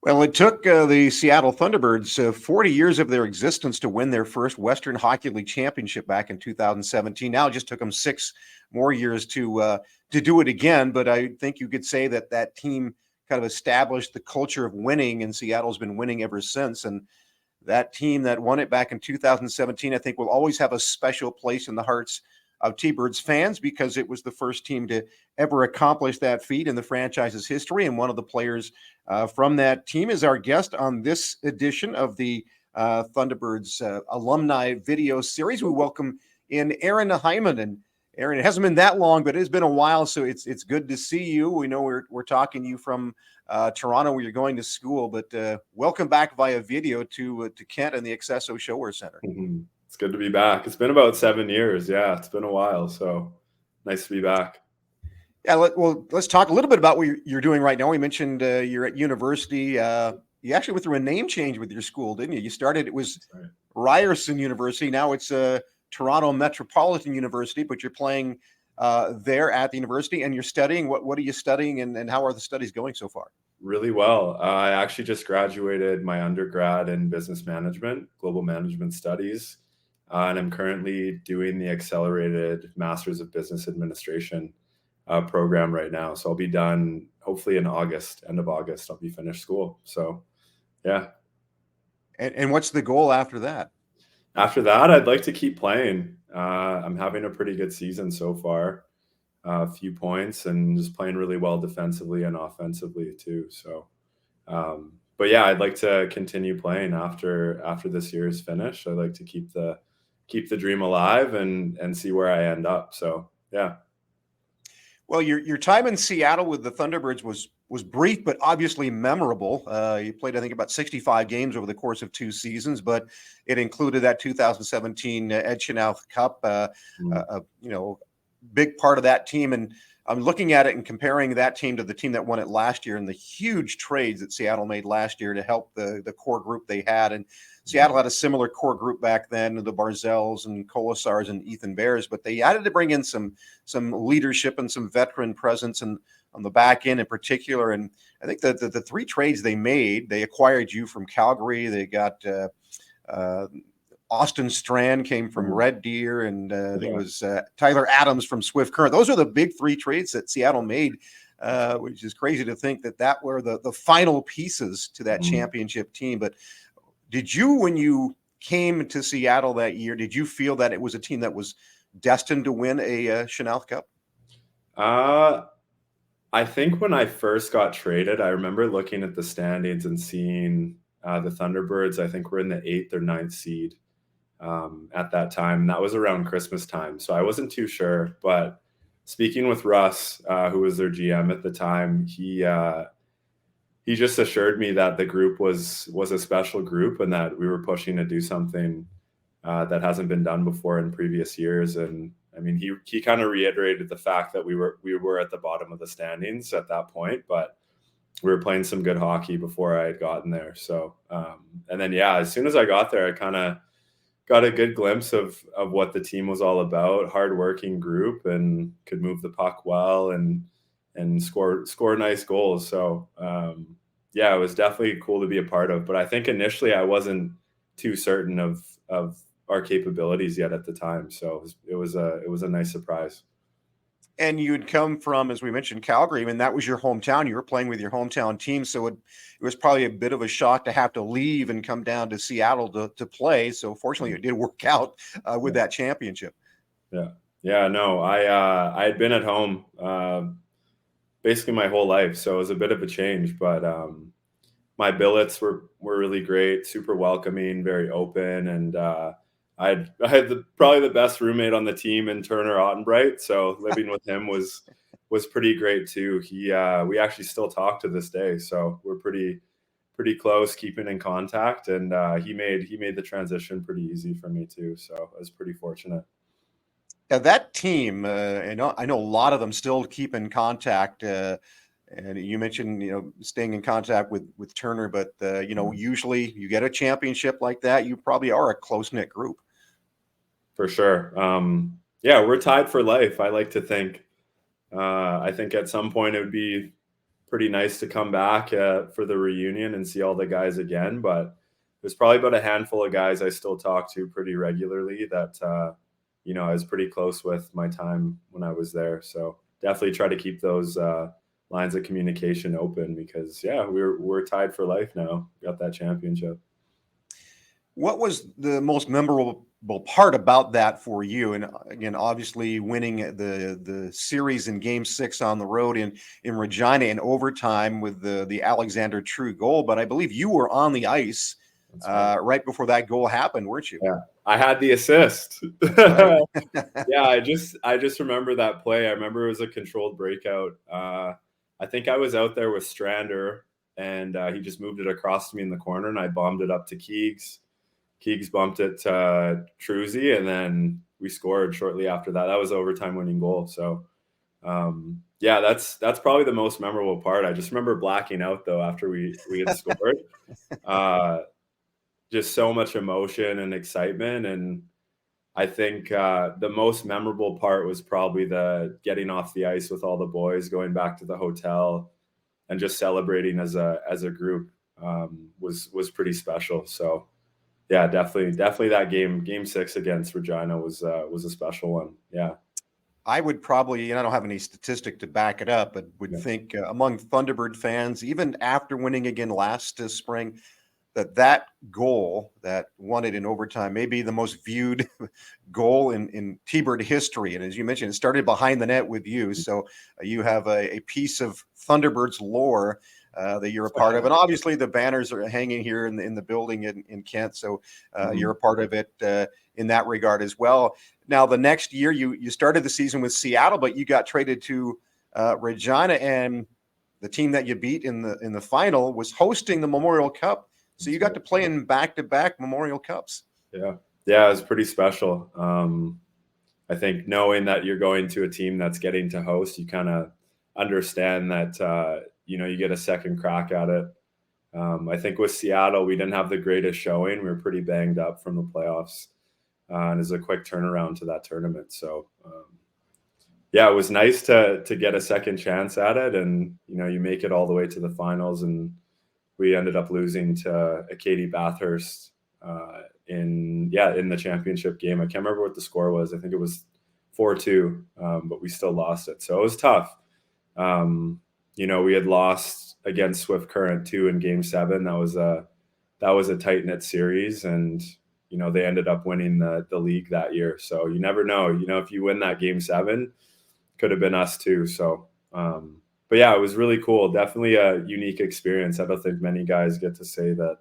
Well, it took the Seattle Thunderbirds 40 years of their existence to win their first Western Hockey League championship back in 2017. Now it just took them 6 more years to do it again. But I think you could say that that team kind of established the culture of winning, and Seattle's been winning ever since. And that team that won it back in 2017, I think, will always have a special place in the hearts of T-Birds fans because it was the first team to ever accomplish that feat in the franchise's history. And one of the players from that team is our guest on this edition of the Thunderbirds alumni video series. We welcome in Aaron Hyman. And Aaron, it hasn't been that long, but it has been a while, so it's good to see you. We know we're talking to you from Toronto, where you're going to school, but welcome back via video to Kent and the Accesso Showwear Center. Mm-hmm. It's good to be back. It's been about 7 years. Yeah, it's been a while, so nice to be back. Yeah, let's talk a little bit about what you're doing right now. We mentioned you're at university. You actually went through a name change with your school, didn't you? You started, it was Right. Ryerson University. Now it's Toronto Metropolitan University, but you're playing there at the university and you're studying. What are you studying and how are the studies going so far? Really well. I actually just graduated my undergrad in business management, global management studies, and I'm currently doing the accelerated Masters of Business Administration program right now. So I'll be done hopefully in August, end of August, I'll be finished school. So yeah. And what's the goal after that? After that, I'd like to keep playing. I'm having a pretty good season so far. A few points and just playing really well defensively and offensively too. So, but yeah, I'd like to continue playing after this year is finished. I'd like to keep the dream alive and see where I end up. So yeah. Well, your time in Seattle with the Thunderbirds was brief, but obviously memorable. You played, I think, about 65 games over the course of 2 seasons, but it included that 2017 Ed Chenoweth Cup. Big part of that team. And I'm looking at it and comparing that team to the team that won it last year and the huge trades that Seattle made last year to help the core group they had. And Seattle had a similar core group back then, the Barzels and Colasars and Ethan Bears, but they added to bring in some leadership and some veteran presence and on the back end in particular. And I think that the three trades they made, they acquired you from Calgary. They got Austin Strand came from Red Deer, and I think it was Tyler Adams from Swift Current. Those are the big three trades that Seattle made, which is crazy to think that were the final pieces to that championship team. But did you, when you came to Seattle that year, did you feel that it was a team that was destined to win a Chenoweth Cup? I think when I first got traded, I remember looking at the standings and seeing the Thunderbirds, I think we're in the 8th or 9th seed. At that time, and that was around Christmas time, so I wasn't too sure. But speaking with Russ, who was their GM at the time, he just assured me that the group was a special group and that we were pushing to do something that hasn't been done before in previous years. And I mean, he kind of reiterated the fact that we were at the bottom of the standings at that point, but we were playing some good hockey before I had gotten there. So and then as soon as I got there, I kind of got a good glimpse of what the team was all about. Hardworking group and could move the puck well and score nice goals. So it was definitely cool to be a part of. But I think initially I wasn't too certain of our capabilities yet at the time. So it was a nice surprise. And you'd come from, as we mentioned, Calgary. I mean, that was your hometown. You were playing with your hometown team. So it was probably a bit of a shock to have to leave and come down to Seattle to play. So fortunately, it did work out with that championship. Yeah. Yeah, no, I had been at home basically my whole life. So it was a bit of a change. But my billets were really great, super welcoming, very open. And I had probably the best roommate on the team in Turner Ottenbright. So living with him was pretty great too. We actually still talk to this day. So we're pretty close, keeping in contact. And he made the transition pretty easy for me too. So I was pretty fortunate. Now that team, I know a lot of them still keep in contact. And you mentioned, staying in contact with Turner, but usually you get a championship like that, you probably are a close-knit group. For sure. We're tied for life. I like to think. I think at some point it would be pretty nice to come back for the reunion and see all the guys again. But there's probably about a handful of guys I still talk to pretty regularly that I was pretty close with my time when I was there. So definitely try to keep those lines of communication open because we're tied for life now. Got that championship. What was the most memorable part about that for you? And again, obviously winning the series in Game 6 on the road in Regina in overtime with the Alexander True goal. But I believe you were on the ice right before that goal happened, weren't you? Yeah, I had the assist. Right. Yeah, I just remember that play. I remember it was a controlled breakout. I think I was out there with Strander, and he just moved it across to me in the corner, and I bombed it up to Keegs. Keegs bumped it to Truzy, and then we scored shortly after that. That was overtime winning goal. So, that's probably the most memorable part. I just remember blacking out though after we had scored. Just so much emotion and excitement, and I think the most memorable part was probably the getting off the ice with all the boys, going back to the hotel, and just celebrating as a group was pretty special. So. Yeah, definitely that game 6 against Regina was a special one. Yeah. I would probably, and I don't have any statistic to back it up, but would think among Thunderbird fans, even after winning again last spring, that goal that won it in overtime may be the most viewed goal in T-Bird history. And as you mentioned, it started behind the net with you. So you have a piece of Thunderbirds lore that you're a part of. And obviously the banners are hanging here in the building in Kent. So you're a part of it in that regard as well. Now, the next year you started the season with Seattle, but you got traded to Regina, and the team that you beat in the final was hosting the Memorial Cup. So you got to play in back-to-back Memorial Cups. Yeah, it was pretty special. I think knowing that you're going to a team that's getting to host, you kind of understand that you get a second crack at it. I think with Seattle, we didn't have the greatest showing. We were pretty banged up from the playoffs, and it was a quick turnaround to that tournament. So, it was nice to get a second chance at it, and you make it all the way to the finals, and we ended up losing to Katie Bathurst in the championship game. I can't remember what the score was. I think it was 4-2, but we still lost it. So it was tough. We had lost against Swift Current too in Game 7. That was a tight-knit series, and they ended up winning the league that year. So you never know. If you win that Game 7, could have been us too. So, but yeah, it was really cool. Definitely a unique experience. I don't think many guys get to say that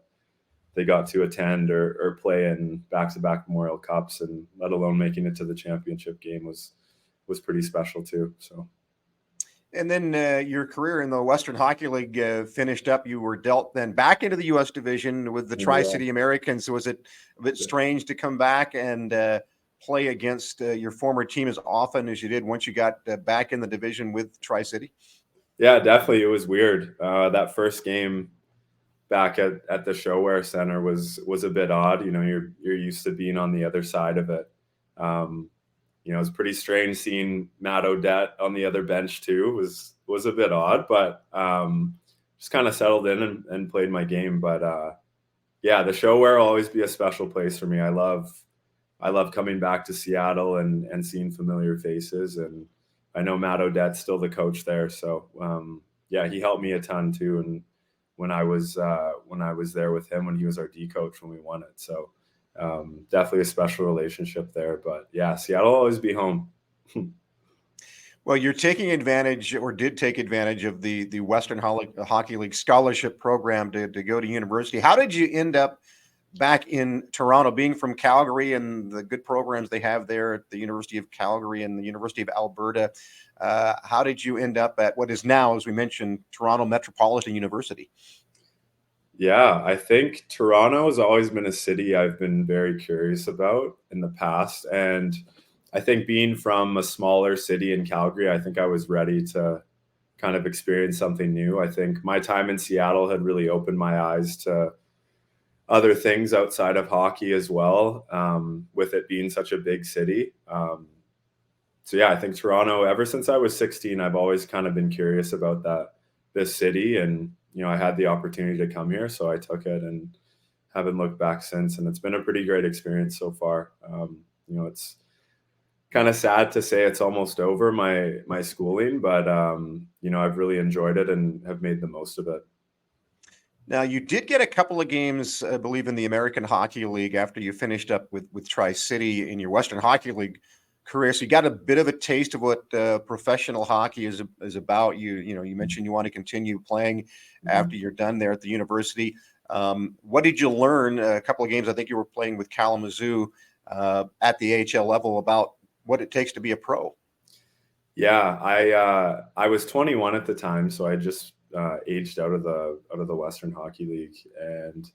they got to attend or play in back-to-back Memorial Cups, and let alone making it to the championship game was pretty special too. So. And then your career in the Western Hockey League finished up. You were dealt then back into the U.S. division with the Tri-City Americans. So was it a bit strange to come back and play against your former team as often as you did once you got back in the division with Tri-City? Yeah, definitely. It was weird. That first game back at the ShoWare Center was a bit odd. You're used to being on the other side of it. It was pretty strange seeing Matt Odette on the other bench too. It was a bit odd, but just kind of settled in and played my game. But the ShoWare will always be a special place for me. I love coming back to Seattle and seeing familiar faces. And I know Matt Odette's still the coach there, so he helped me a ton too. And when I was there with him when he was our D coach when we won it, so. Definitely a special relationship there, but Seattle will always be home. Well, you're taking advantage, or did take advantage of the Western Hockey League scholarship program to go to university. How did you end up back in Toronto, being from Calgary and the good programs they have there at the University of Calgary and the University of Alberta? How did you end up at what is now, as we mentioned, Toronto Metropolitan University? Yeah, I think Toronto has always been a city I've been very curious about in the past. And I think being from a smaller city in Calgary, I think I was ready to kind of experience something new. I think my time in Seattle had really opened my eyes to other things outside of hockey as well, with it being such a big city. I think Toronto, ever since I was 16, I've always kind of been curious about that this city, and I had the opportunity to come here, so I took it and haven't looked back since. And it's been a pretty great experience so far. It's kind of sad to say it's almost over my schooling, but I've really enjoyed it and have made the most of it. Now, you did get a couple of games, I believe, in the American Hockey League after you finished up with Tri-City in your Western Hockey League career. So you got a bit of a taste of what professional hockey is about. You mentioned you want to continue playing after you're done there at the university. What did you learn? A couple of games, I think you were playing with Kalamazoo at the AHL level, about what it takes to be a pro. Yeah, I was 21 at the time, so I just aged out of the Western Hockey League, and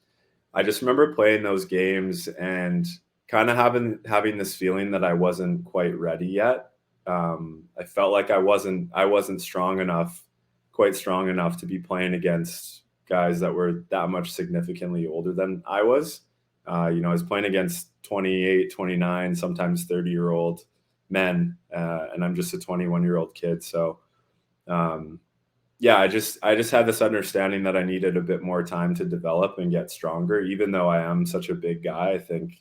I just remember playing those games and kind of having this feeling that I wasn't quite ready yet. I felt like I wasn't quite strong enough to be playing against guys that were that much significantly older than I was. I was playing against 28, 29, sometimes 30-year-old men, and I'm just a 21-year-old kid. So, yeah, I just had this understanding that I needed a bit more time to develop and get stronger. Even though I am such a big guy, I think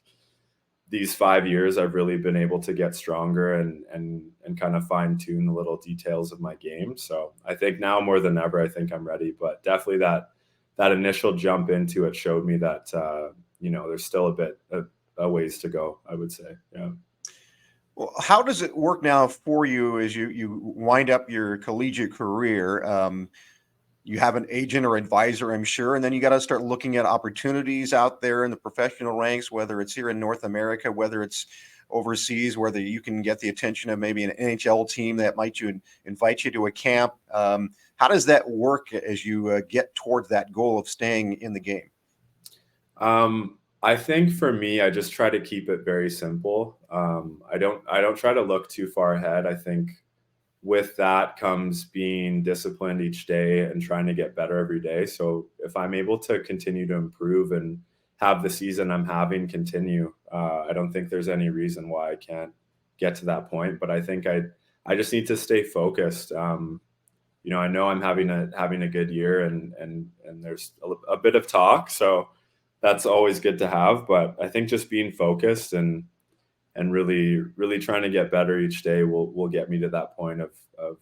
these 5 years I've really been able to get stronger and kind of fine tune the little details of my game. So I think now more than ever, I think I'm ready. But definitely that initial jump into it showed me that there's still a ways to go, I would say. Yeah. Well, how does it work now for you as you wind up your collegiate career? You have an agent or advisor, I'm sure, and then you got to start looking at opportunities out there in the professional ranks, whether it's here in North America, whether it's overseas, whether you can get the attention of maybe an NHL team that might invite you to a camp. How does that work as you get towards that goal of staying in the game? I think for me, I just try to keep it very simple. I don't try to look too far ahead. I think with that comes being disciplined each day and trying to get better every day. So if I'm able to continue to improve and have the season I'm having continue, I don't think there's any reason why I can't get to that point. But I think I just need to stay focused. I know I'm having a good year, and there's a bit of talk, so that's always good to have. But I think just being focused and really trying to get better each day will get me to that point of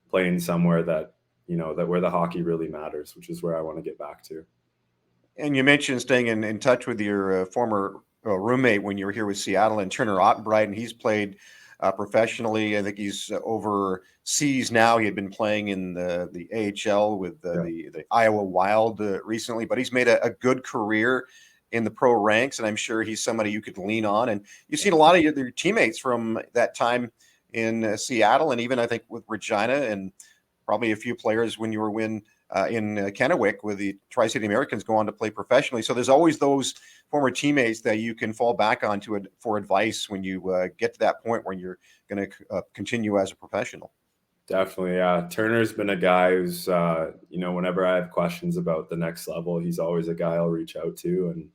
playing somewhere that that where the hockey really matters, which is where I want to get back to. And you mentioned staying in touch with your former roommate when you were here with Seattle, and Turner Ottenbright, and he's played professionally. I think he's overseas now. He had been playing in the AHL with the Iowa Wild recently, but he's made a good career in the pro ranks, and I'm sure he's somebody you could lean on. And you've seen a lot of your teammates from that time in Seattle, and even I think with Regina, and probably a few players when you were in Kennewick with the Tri-City Americans go on to play professionally. So there's always those former teammates that you can fall back on for advice when you get to that point where you're going to continue as a professional. Definitely, yeah. Turner's been a guy who's, whenever I have questions about the next level, he's always a guy I'll reach out to, and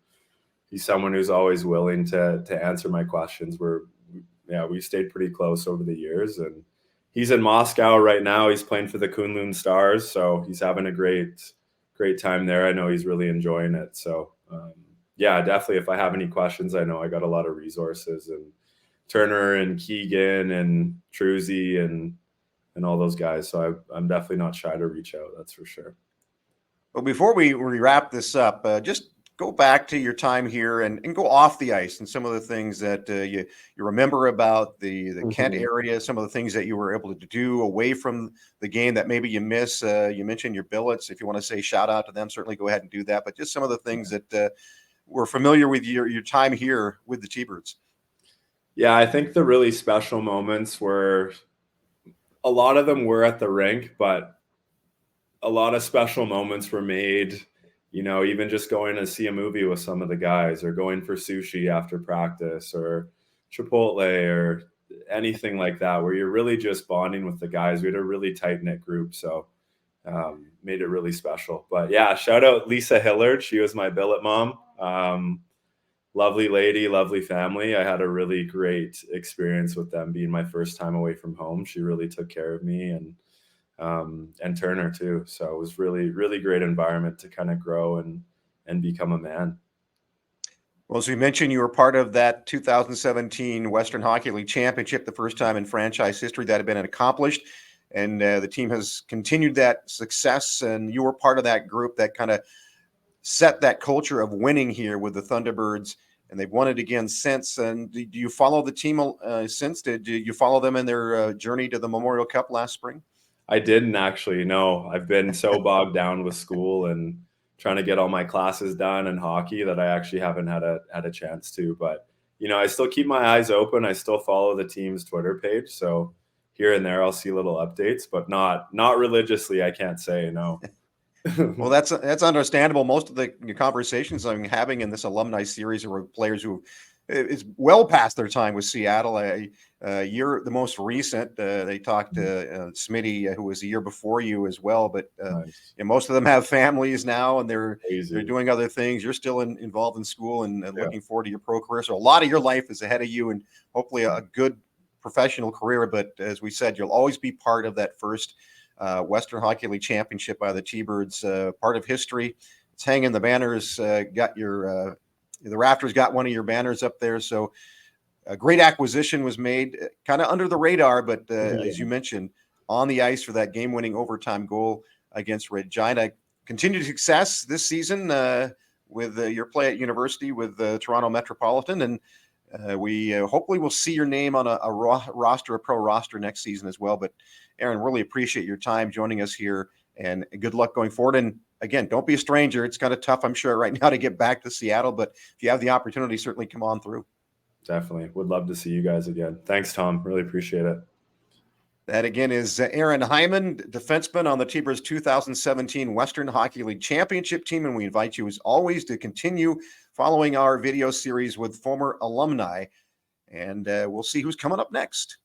he's someone who's always willing to answer my questions. We stayed pretty close over the years, and he's in Moscow right now. He's playing for the Kunlun Stars, so he's having a great time there. I know he's really enjoying it. So, yeah, definitely. If I have any questions, I know I got a lot of resources, and Turner and Keegan and Truzy and all those guys. So I'm definitely not shy to reach out. That's for sure. Well, before we wrap this up, just go back to your time here and go off the ice and some of the things that you remember about the Kent area, some of the things that you were able to do away from the game that maybe you miss. You mentioned your billets. If you want to say shout out to them, certainly go ahead and do that. But just some of the things that were familiar with your time here with the T-Birds. Yeah, I think the really special moments were, a lot of them were at the rink, but a lot of special moments were made, even just going to see a movie with some of the guys, or going for sushi after practice, or Chipotle, or anything like that, where you're really just bonding with the guys. We had a really tight knit group. So made it really special. But yeah, shout out Lisa Hillard. She was my billet mom. Lovely lady, lovely family. I had a really great experience with them, being my first time away from home. She really took care of me, and and Turner too. So it was really, really great environment to kind of grow and become a man. Well, as we mentioned, you were part of that 2017 Western Hockey League Championship, the first time in franchise history that had been accomplished. And the team has continued that success, and you were part of that group that kind of set that culture of winning here with the Thunderbirds, and they've won it again since. And do you follow the team since? Did you follow them in their journey to the Memorial Cup last spring? I didn't actually. No, I've been so bogged down with school and trying to get all my classes done and hockey that I actually haven't had a chance to. But I still keep my eyes open. I still follow the team's Twitter page, so here and there I'll see little updates, but not religiously. I can't say no. Well, that's understandable. Most of the conversations I'm having in this alumni series are with players who is well past their time with Seattle. You're the most recent. They talked to Smitty, who was the year before you as well. But Nice. most of them have families now, and they're Crazy. doing other things. You're still involved in school and Yeah. looking forward to your pro career. So a lot of your life is ahead of you, and hopefully a good professional career. But as we said, you'll always be part of that first Western Hockey League Championship by the T-Birds, part of history. It's hanging. The banners got your the rafters got one of your banners up there. So a great acquisition was made, kind of under the radar, but as you mentioned, on the ice for that game-winning overtime goal against Regina. Continued success this season with your play at university with Toronto Metropolitan, and we hopefully will see your name on a roster, a pro roster next season as well. But Aaron, really appreciate your time joining us here, and good luck going forward. And again, don't be a stranger. It's kind of tough, I'm sure, right now to get back to Seattle, but if you have the opportunity, certainly come on through. Definitely. Would love to see you guys again. Thanks, Tom. Really appreciate it. That again is Aaron Hyman, defenseman on the T-Birds 2017 Western Hockey League Championship team. And we invite you, as always, to continue following our video series with former alumni. And we'll see who's coming up next.